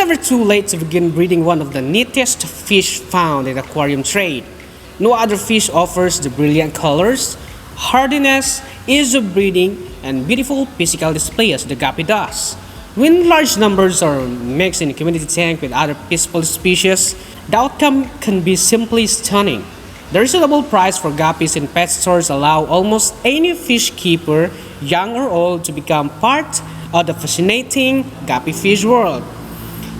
never too late to begin breeding one of the neatest fish found in the aquarium trade. No other fish offers the brilliant colors, hardiness, ease of breeding, and beautiful physical display as the guppy does. When large numbers are mixed in a community tank with other peaceful species, the outcome can be simply stunning. The reasonable price for guppies in pet stores allow almost any fish keeper, young or old, to become part of the fascinating guppy fish world.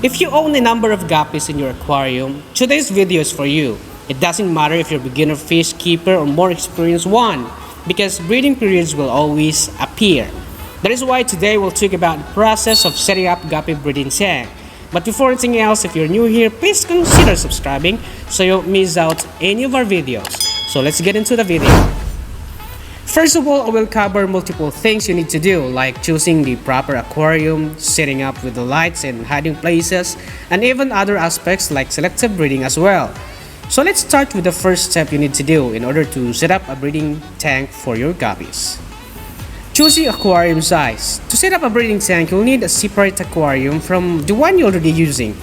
If you own a number of guppies in your aquarium, today's video is for you. It doesn't matter if you're a beginner fish keeper or more experienced one, because breeding periods will always appear. That is why today we'll talk about the process of setting up guppy breeding tank. But before anything else, if you're new here, please consider subscribing so you don't miss out any of our videos. So let's get into the video. First of all, I will cover multiple things you need to do, like choosing the proper aquarium, setting up with the lights and hiding places, and even other aspects like selective breeding as well. So let's start with the first step you need to do in order to set up a breeding tank for your guppies. Choosing aquarium size. To set up a breeding tank, you'll need a separate aquarium from the one you're already using.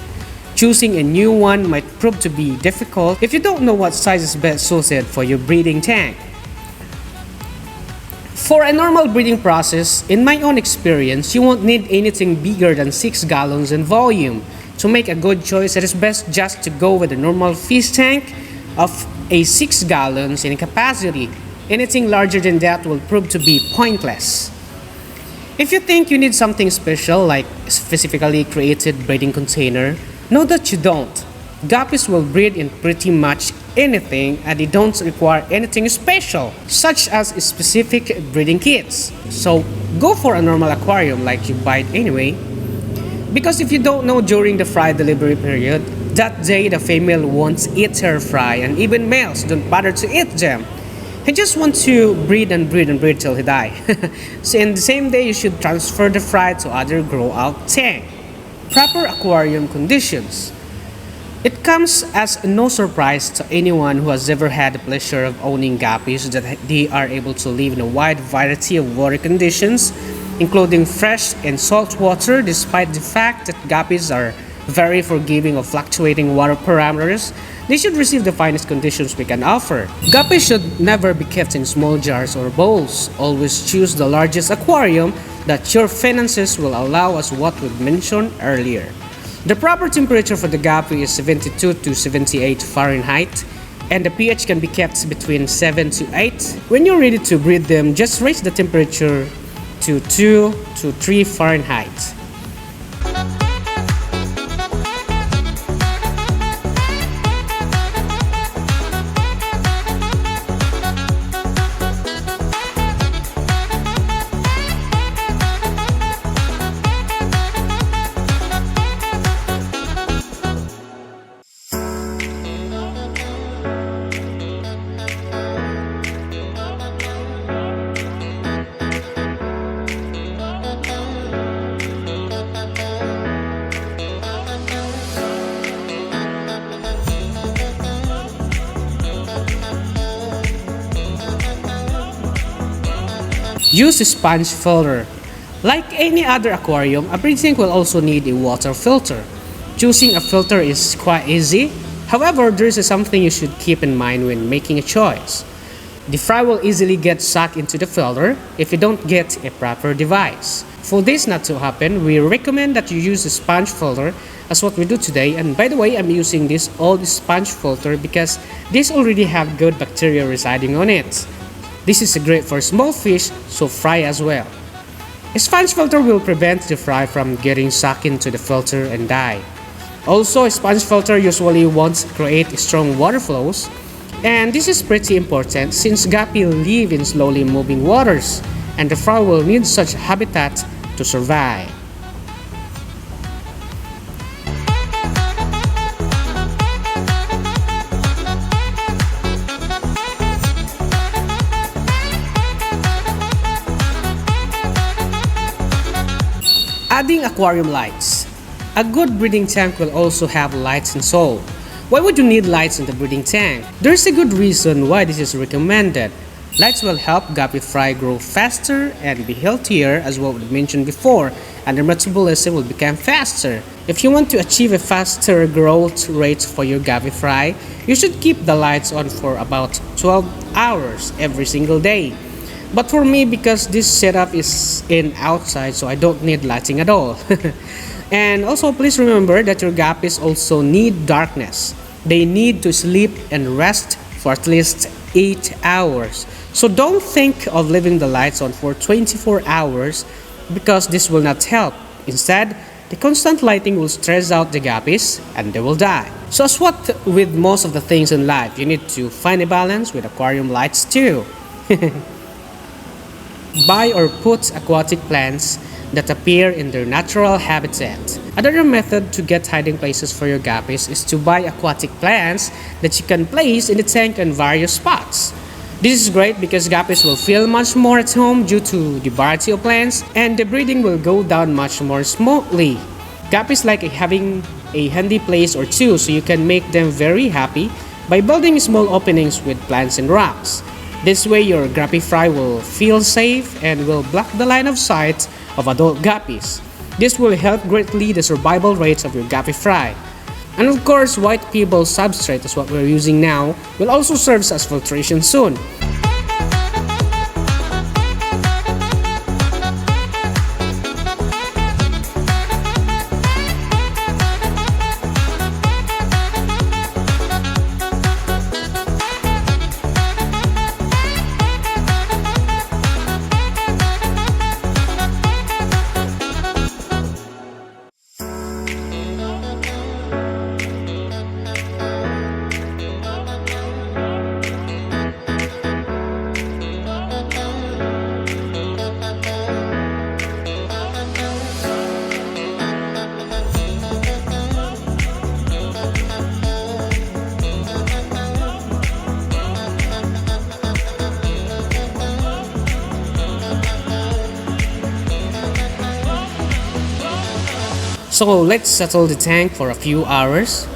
Choosing a new one might prove to be difficult if you don't know what size is best suited for your breeding tank. For a normal breeding process, in my own experience, you won't need anything bigger than 6 gallons in volume. To make a good choice, it is best just to go with a normal fish tank of a 6 gallons in capacity. Anything larger than that will prove to be pointless. If you think you need something special like a specifically created breeding container, know that you don't. Guppies will breed in pretty much anything and they don't require anything special, such as specific breeding kits. So go for a normal aquarium like you buy it anyway. Because if you don't know, during the fry delivery period, that day the female won't eat her fry and even males don't bother to eat them. He just wants to breed and breed and breed till he die. So in the same day, you should transfer the fry to other grow out tank. Proper aquarium conditions. It comes as no surprise to anyone who has ever had the pleasure of owning guppies that they are able to live in a wide variety of water conditions, including fresh and salt water, despite the fact that guppies are very forgiving of fluctuating water parameters. They should receive the finest conditions we can offer. Guppies should never be kept in small jars or bowls. Always choose the largest aquarium that your finances will allow, as what we mentioned earlier. The proper temperature for the guppy is 72 to 78 Fahrenheit, and the pH can be kept between 7 to 8. When you're ready to breed them, just raise the temperature to 2 to 3 Fahrenheit. Use a sponge filter. Like any other aquarium, a breeding tank will also need a water filter. Choosing a filter is quite easy. However, there is something you should keep in mind when making a choice. The fry will easily get sucked into the filter if you don't get a proper device. For this not to happen, we recommend that you use a sponge filter as what we do today. And by the way, I'm using this old sponge filter because this already have good bacteria residing on it. This is great for small fish, so fry as well. A sponge filter will prevent the fry from getting sucked into the filter and die. Also, a sponge filter usually won't create strong water flows, and this is pretty important since guppy live in slowly moving waters, and the fry will need such habitat to survive. Adding aquarium lights. A good breeding tank will also have lights installed. Why would you need lights in the breeding tank? There's a good reason why this is recommended. Lights will help Guppy fry grow faster and be healthier, as what we mentioned before, and their metabolism will become faster. If you want to achieve a faster growth rate for your Guppy fry, you should keep the lights on for about 12 hours every single day. But for me, because this setup is in outside, so I don't need lighting at all. And also, please remember that your guppies also need darkness. They need to sleep and rest for at least 8 hours. So don't think of leaving the lights on for 24 hours because this will not help. Instead, the constant lighting will stress out the guppies and they will die. So as what with most of the things in life, you need to find a balance with aquarium lights too. Buy or put aquatic plants that appear in their natural habitat. Another method to get hiding places for your guppies is to buy aquatic plants that you can place in the tank in various spots. This is great because guppies will feel much more at home due to the variety of plants, and the breeding will go down much more smoothly. Guppies like having a handy place or two, so you can make them very happy by building small openings with plants and rocks. This way your guppy fry will feel safe and will block the line of sight of adult guppies. This will help greatly the survival rates of your guppy fry. And of course, white pebble substrate is what we're using now will also serve as filtration soon. So let's settle the tank for a few hours.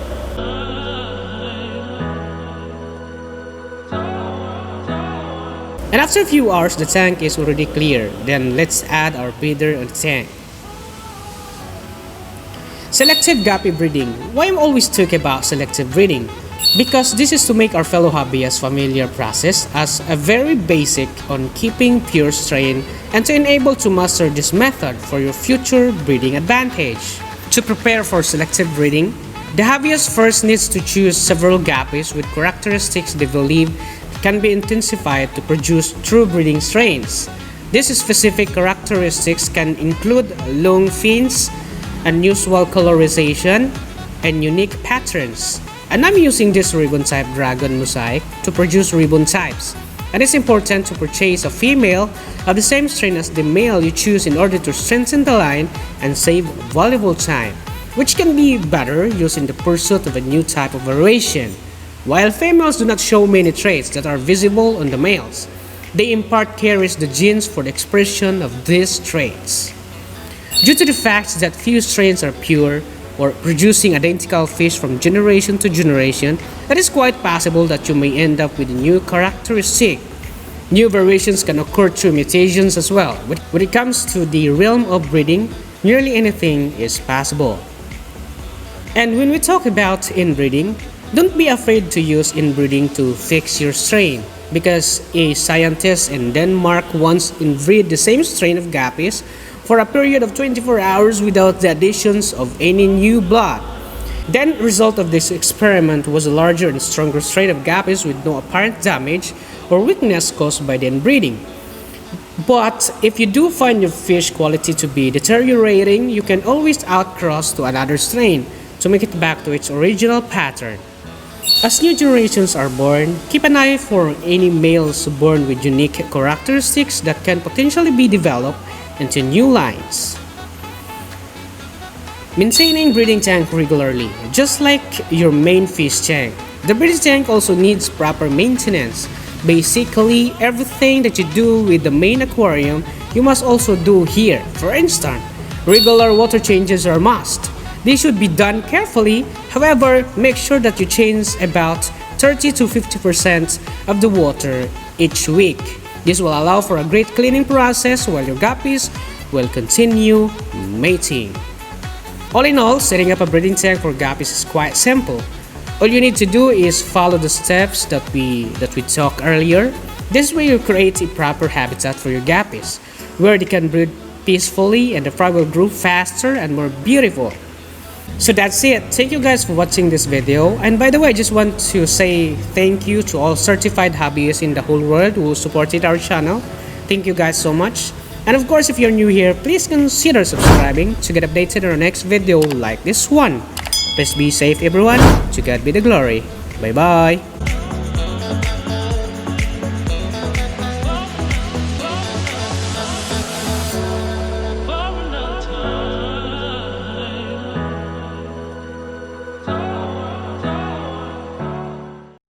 And after a few hours, the tank is already clear. Then let's add our breeder and tank. Selective guppy breeding. Why I'm always talking about selective breeding? Because this is to make our fellow hobbyists familiar process as a very basic on keeping pure strain and to enable to master this method for your future breeding advantage. To prepare for selective breeding, the hobbyist first needs to choose several guppies with characteristics they believe can be intensified to produce true breeding strains. These specific characteristics can include long fins, unusual colorization, and unique patterns. And I'm using this ribbon type dragon mosaic to produce ribbon types. And it's important to purchase a female of the same strain as the male you choose in order to strengthen the line and save valuable time, which can be better used in the pursuit of a new type of variation. While females do not show many traits that are visible on the males, they in part carry the genes for the expression of these traits. Due to the fact that few strains are pure or producing identical fish from generation to generation, it is quite possible that you may end up with a new characteristic. New variations can occur through mutations as well. When it comes to the realm of breeding, nearly anything is possible. And when we talk about inbreeding, don't be afraid to use inbreeding to fix your strain, because a scientist in Denmark once inbreed the same strain of guppies for a period of 24 hours without the additions of any new blood. The end result of this experiment was a larger and stronger strain of guppies with no apparent damage or weakness caused by the inbreeding. But if you do find your fish quality to be deteriorating, you can always outcross to another strain to make it back to its original pattern. As new generations are born, keep an eye for any males born with unique characteristics that can potentially be developed into new lines. Maintaining breeding tank regularly, just like your main fish tank. The breeding tank also needs proper maintenance. Basically, everything that you do with the main aquarium, you must also do here. For instance, regular water changes are must. They should be done carefully. However, make sure that you change about 30 to 50% of the water each week. This will allow for a great cleaning process while your guppies will continue mating. All in all, setting up a breeding tank for guppies is quite simple. All you need to do is follow the steps that we talked earlier. This way you create a proper habitat for your guppies, where they can breed peacefully and the frog will grow faster and more beautiful. So that's it. Thank you guys for watching this video. And by the way, I just want to say thank you to all certified hobbyists in the whole world who supported our channel. Thank you guys so much. And of course, if you're new here, please consider subscribing to get updated on our next video like this one. Please be safe everyone. To God be the glory. Bye bye.